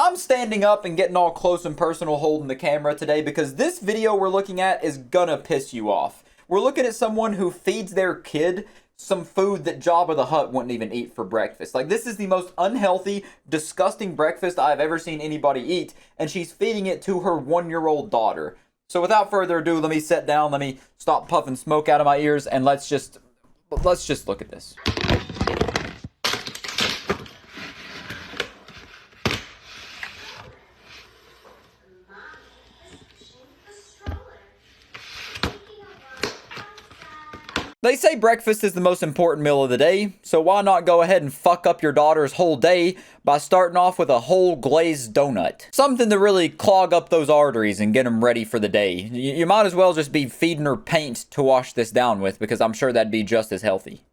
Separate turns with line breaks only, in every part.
I'm standing up and getting all close and personal holding the camera today because this video we're looking at is gonna piss you off. We're looking at someone who feeds their kid some food that Jabba the Hutt wouldn't even eat for breakfast. Like, this is the most unhealthy, disgusting breakfast I've ever seen anybody eat, and she's feeding it to her 1-year-old daughter. So without further ado, let me sit down, let me stop puffing smoke out of my ears, and let's just look at this. They say breakfast is the most important meal of the day, so why not go ahead and fuck up your daughter's whole day by starting off with a whole glazed donut? Something to really clog up those arteries and get them ready for the day. You might as well just be feeding her paint to wash this down with, because I'm sure that'd be just as healthy.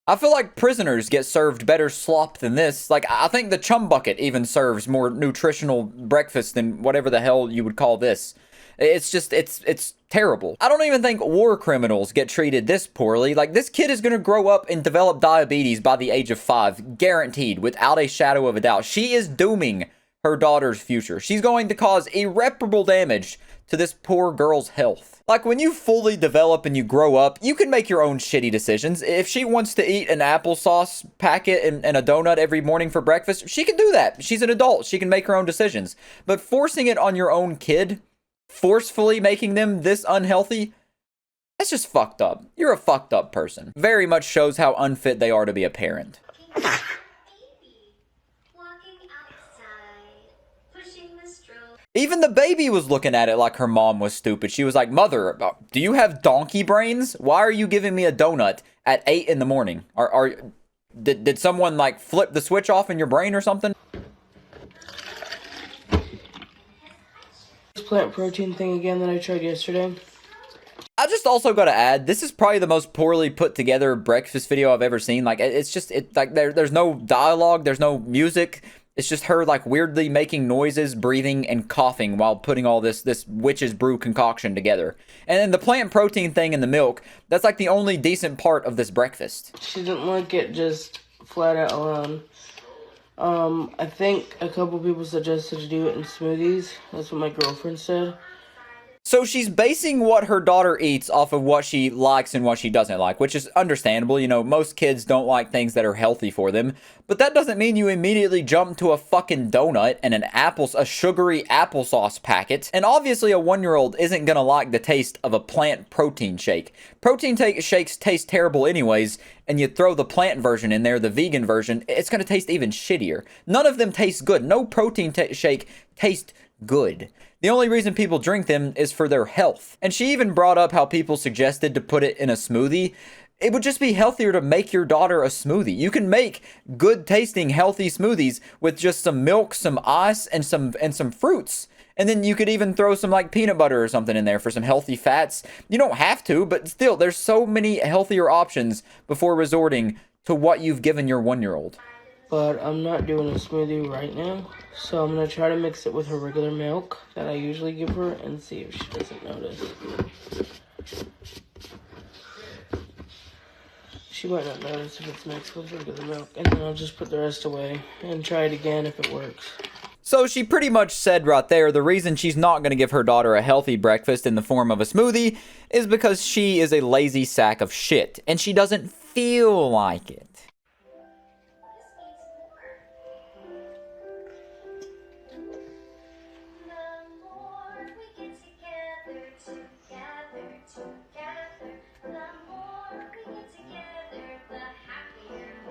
I feel like prisoners get served better slop than this. Like, I think the Chum Bucket even serves more nutritional breakfast than whatever the hell you would call this. It's just, it's terrible. I don't even think war criminals get treated this poorly. Like, this kid is gonna grow up and develop diabetes by the age of 5. Guaranteed, without a shadow of a doubt. She is dooming her daughter's future. She's going to cause irreparable damage to this poor girl's health. Like, when you fully develop and you grow up, you can make your own shitty decisions. If she wants to eat an applesauce packet and a donut every morning for breakfast, she can do that. She's an adult. She can make her own decisions. But forcing it on your own kid, forcefully making them this unhealthy, that's just fucked up. You're a fucked up person. Very much shows how unfit they are to be a parent. Even the baby was looking at it like her mom was stupid. She was like, "Mother, do you have donkey brains? Why are you giving me a donut at 8 in the morning? Did someone like flip the switch off in your brain or something?"
This plant protein thing again that I tried yesterday.
I just also gotta add, this is probably the most poorly put together breakfast video I've ever seen. Like, it's just, like, there's no dialogue, there's no music. It's just her, like, weirdly making noises, breathing, and coughing while putting all this witch's brew concoction together. And then the plant protein thing in the milk, that's like the only decent part of this breakfast.
She didn't like it just flat out alone. I think a couple people suggested to do it in smoothies. That's what my girlfriend said.
So she's basing what her daughter eats off of what she likes and what she doesn't like, which is understandable. You know, most kids don't like things that are healthy for them, but that doesn't mean you immediately jump to a fucking donut and a sugary applesauce packet. And obviously a 1-year-old isn't gonna like the taste of a plant protein shake. Protein shakes taste terrible anyways, and you throw the plant version in there, the vegan version, it's gonna taste even shittier. None of them taste good. No protein shake tastes good. The only reason people drink them is for their health. And she even brought up how people suggested to put it in a smoothie. It would just be healthier to make your daughter a smoothie. You can make good tasting healthy smoothies with just some milk, some ice, and some fruits. And then you could even throw some like peanut butter or something in there for some healthy fats. You don't have to, but still, there's so many healthier options before resorting to what you've given your 1-year-old.
But I'm not doing a smoothie right now, so I'm going to try to mix it with her regular milk that I usually give her and see if she doesn't notice. She might not notice if it's mixed with regular milk, and then I'll just put the rest away and try it again if it works.
So she pretty much said right there, the reason she's not going to give her daughter a healthy breakfast in the form of a smoothie is because she is a lazy sack of shit, and she doesn't feel like it.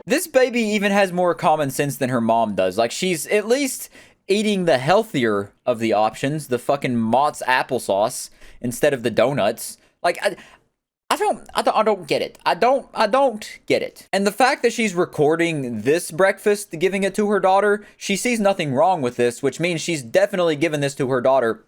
This baby even has more common sense than her mom does. Like, she's at least eating the healthier of the options, the fucking Mott's applesauce instead of the donuts. Like, I don't get it. I don't get it. And the fact that she's recording this breakfast, giving it to her daughter, she sees nothing wrong with this, which means she's definitely given this to her daughter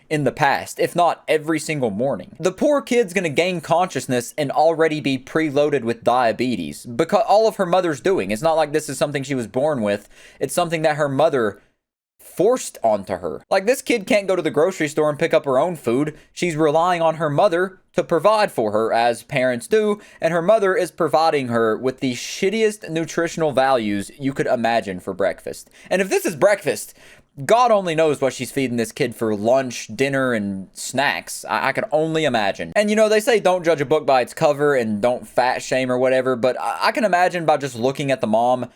in the past, if not every single morning. The poor kid's gonna gain consciousness and already be preloaded with diabetes because all of her mother's doing. It's not like this is something she was born with. It's something that her mother forced onto her. Like, this kid can't go to the grocery store and pick up her own food. She's relying on her mother to provide for her, as parents do, and her mother is providing her with the shittiest nutritional values you could imagine for breakfast. And if this is breakfast, God only knows what she's feeding this kid for lunch, dinner, and snacks. I can only imagine. And you know, they say don't judge a book by its cover and don't fat shame or whatever, but I can imagine by just looking at the mom,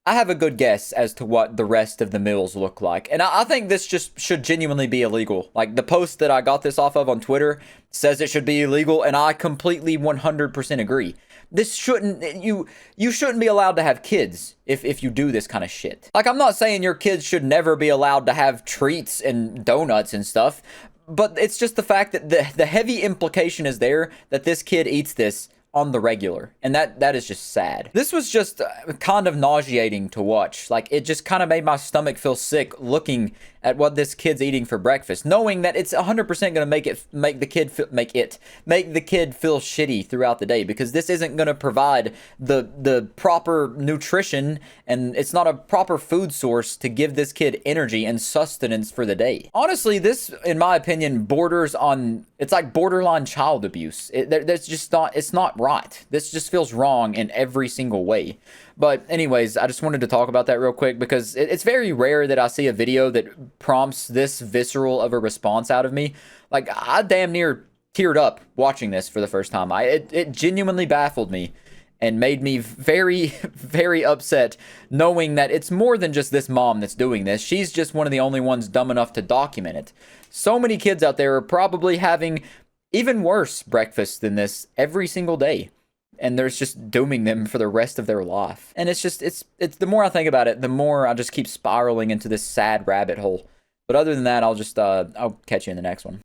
I have a good guess as to what the rest of the meals look like. And I think this just should genuinely be illegal. Like, the post that I got this off of on Twitter says it should be illegal, and I completely 100% agree. This shouldn't, you shouldn't be allowed to have kids if you do this kind of shit. Like, I'm not saying your kids should never be allowed to have treats and donuts and stuff, but it's just the fact that the heavy implication is there that this kid eats this on the regular, and that is just sad. This was just kind of nauseating to watch. Like, it just kind of made my stomach feel sick looking at what this kid's eating for breakfast, knowing that it's 100% going to make the kid feel shitty throughout the day, because this isn't going to provide the proper nutrition, and it's not a proper food source to give this kid energy and sustenance for the day. Honestly, this, in my opinion, borders on, it's like borderline child abuse. That's just not, it's not right. This just feels wrong in every single way. But anyways, I just wanted to talk about that real quick, because it's very rare that I see a video that prompts this visceral of a response out of me. Like, I damn near teared up watching this for the first time. It genuinely baffled me and made me very, very upset, knowing that it's more than just this mom that's doing this. She's just one of the only ones dumb enough to document it. So many kids out there are probably having even worse breakfasts than this every single day, and there's just dooming them for the rest of their life. And it's just, it's the more I think about it, the more I just keep spiraling into this sad rabbit hole. But other than that, I'll catch you in the next one.